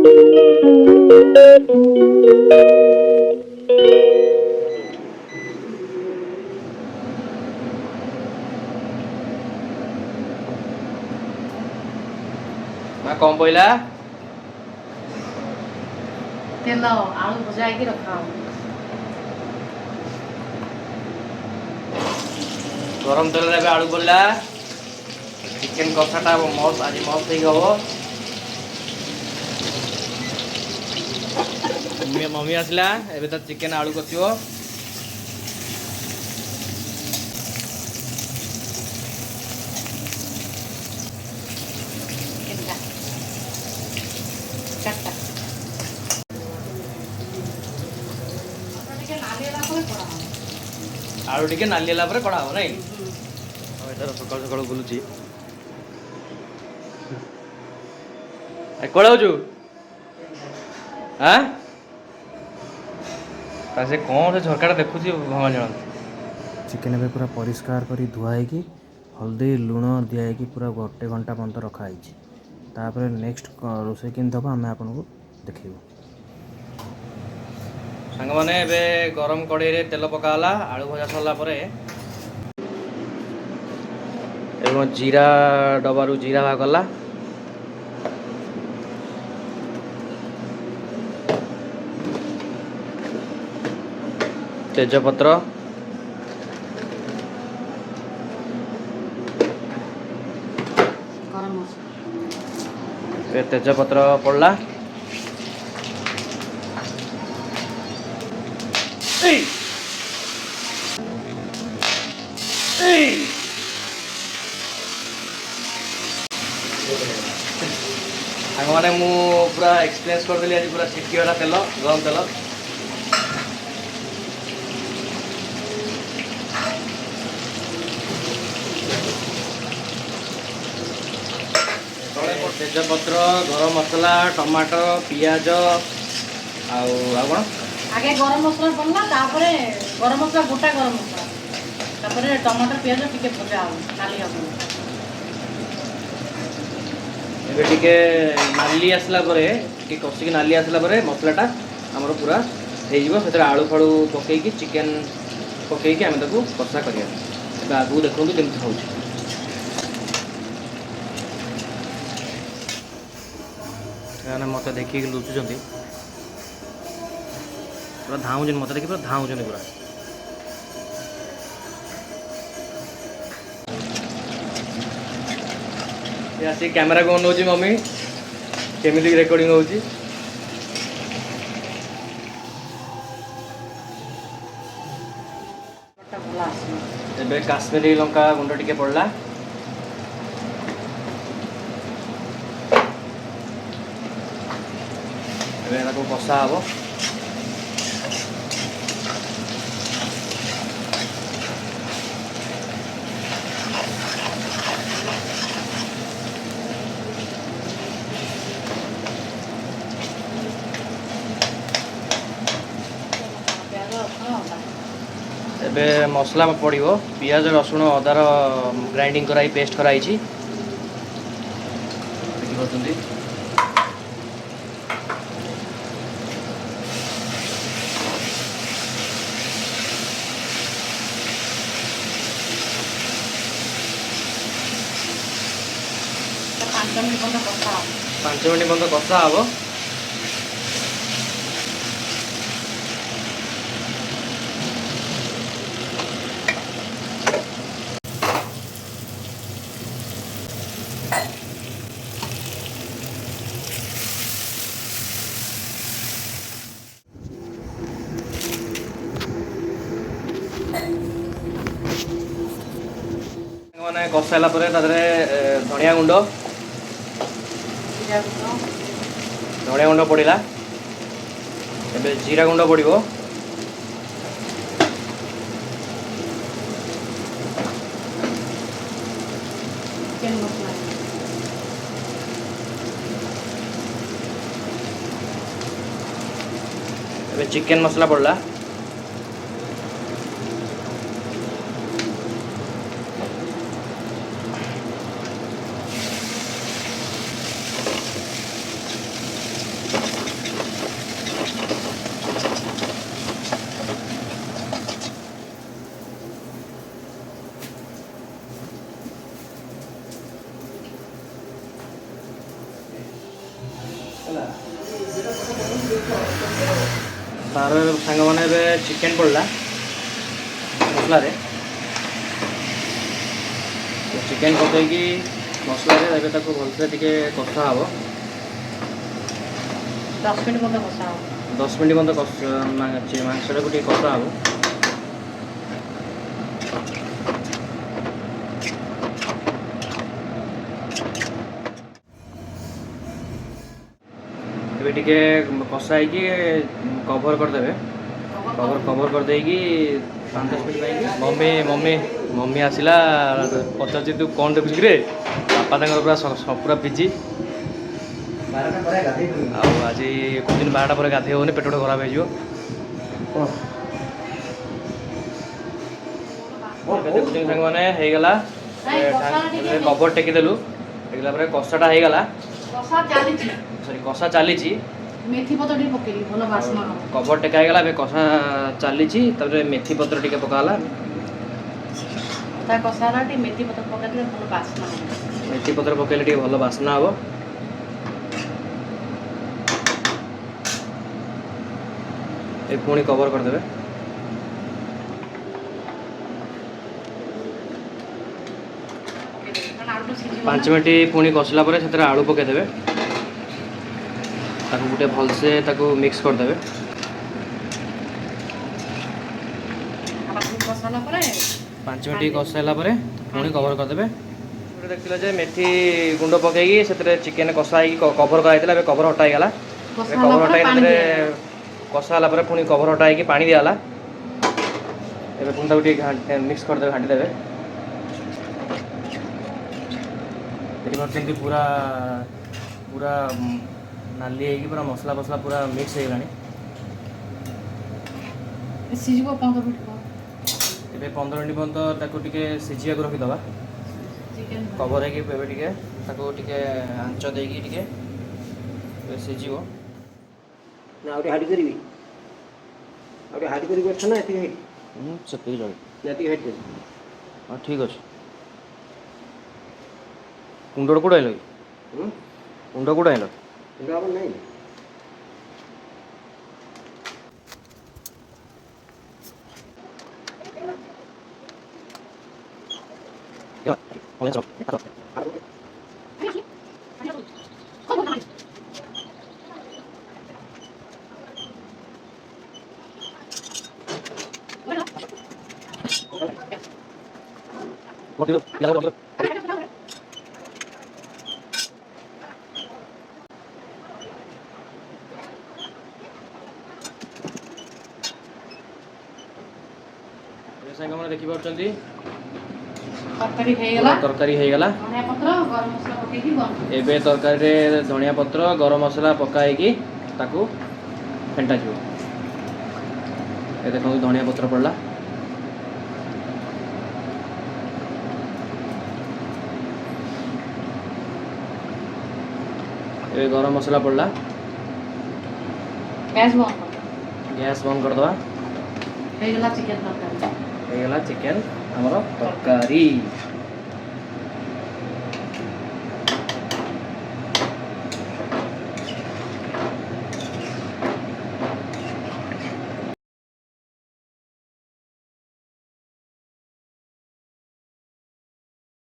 कौन पहला तेल आलू भजा रखा गरम तेल रे आलू पड़ा चिकेन कषाटा मस्त आज मस्त हम मम्मी आसला एबे तो चिकेन आलू कसियो आलू टिके नाली होला पर कड़ा हो नहीं इधर सकाल सकाल बुलुची कड़ा होजु हां से कौन से झरकाटा देखुची भगवान जानत चिकेन भी पूरा परिष्कार करी धुआ है हल्दी लुण दिखाई पूरा गोटे घंटा पर्यंत रखाई तापर नेक्स्ट रोषे कि हम आपको देखू सांग माने एबे गरम कड़ाई रे तेल पकाला आलू भजा सरला परे एवं जीरा डबारू जीरा भागला तेजपत्र तेजपत्र पड़ला मैंने मु पूरा एक्सपीरियंस करदेली आज पूरा छिटकीवाला तेल गरम तेल तेजपत्र गरम मसला टमाटर पियाज आगे गरम मसला पड़ना तापर गरम मसला गोटा गरम मसला तापर टमाटर पियाज टिके भजा नाली हम एबे टिके नाली आसला परे टिके कसिक नाली आसला परे मसलाटा हमर पूरा हे जिवो सेतर आलू फालू पकेकी चिकेन पकेकी आमे ताकू कषा करिया एबे आगु देखंतु केमति होउछ याने मते देखि लुचुचंती पूरा धाउजन मते देखि पूरा धाउजन पूरा आसी कैमेरा को नौची मम्मी केमिति रिकॉर्डिंग होउची एबे काश्मीरी लंका गुंड टिके पड़ला एबे एना को कषा हबो एबे मसला पड़ो पियाज रसुण अदार ग्राइंडिंग कराई पेस्ट कराई देखिए पांच मिनट पर्यटन कषा हम मैंने कषाला धनिया गुंड धनिया गुंड पड़ा एबे जीरा गुंड पड़ो एबे चिकेन मसला पड़ला तार सांग मैंने चिकेन पड़ा मसलार चिकेन पकईकि मसलार भलसे टे कषा हे 10 मिनट बंद कषा हो 10 मिनट बंद मांसटा को कषा हे टे कषा कवर करदे कवर कर देगी 5-10 मिनट मम्मी मम्मी मम्मी आसला पचार तू कौन देखुच रे बापा पूरा पूरा बिजी आज कुछ दिन 12टा पर गाधे होनी पेट खराब हो सांग मैंने कवर टेकिदेलु टेकला कषाटा होगला कषा चली सॉरी कषा चली मेथी पत्र टी पकेली भलो बास्ना हो कवर टेकागला कषा चली मेथी पत्र टे पकाला ता कषारा टी मेथी पत्र पकेले भलो बास्ना हो मेथी पत्र पकेले टे भलो बास्ना हो ए पुणी कवर करदे 5 मिनट पुणी कषला से आलू पकईदे गोटे भलसे मिक्स करदे 5 मिनट कषाला पुणी कवर करदे देखते मेथी गुंड पकईकि से चिकेन कषा कवर कराइला कवर हटाईगला कवर हटाई कषाला पुणी कवर हटाई पानी दिगला पुणी मिक्स करदे घाटी देवे देखिए पूरा पूरा नाली है पूरा मसला फसला पूरा मिक्स हो गलानी सिजिबो 15 मिनिट ए 15 मिनट पर्यंत ताको टिके सिझिया को रखिदबा चिकन कवर है पेबे टिके ताको टिके आंच देकी टिके सिझिबो ना आउटे हाडी करबी आउटे हाडी करबी अच्छा ना एति हाइट सत्य जण एति हाइट हां ठीक अछि कुंडोड़ कोड आइलो कुंडो कोड आइलो इंगा अपन नहीं या हो जा सांग मैंने देखी पार्टी तरकारी हेगला तरकारी होगला धनिया पत्र गरम मसला पकेकी बंद एबे तरकारी रे धनिया पत्र गरम मसला पकाई ताकू फेंटा जीव ए देखो धनिया पत्र पड़ला ए गरम मसला पड़ला गैस बंद गैस बंद कर कर दवा हेगला चिकन तरकारी होगला चिकेन हमरो तरकारी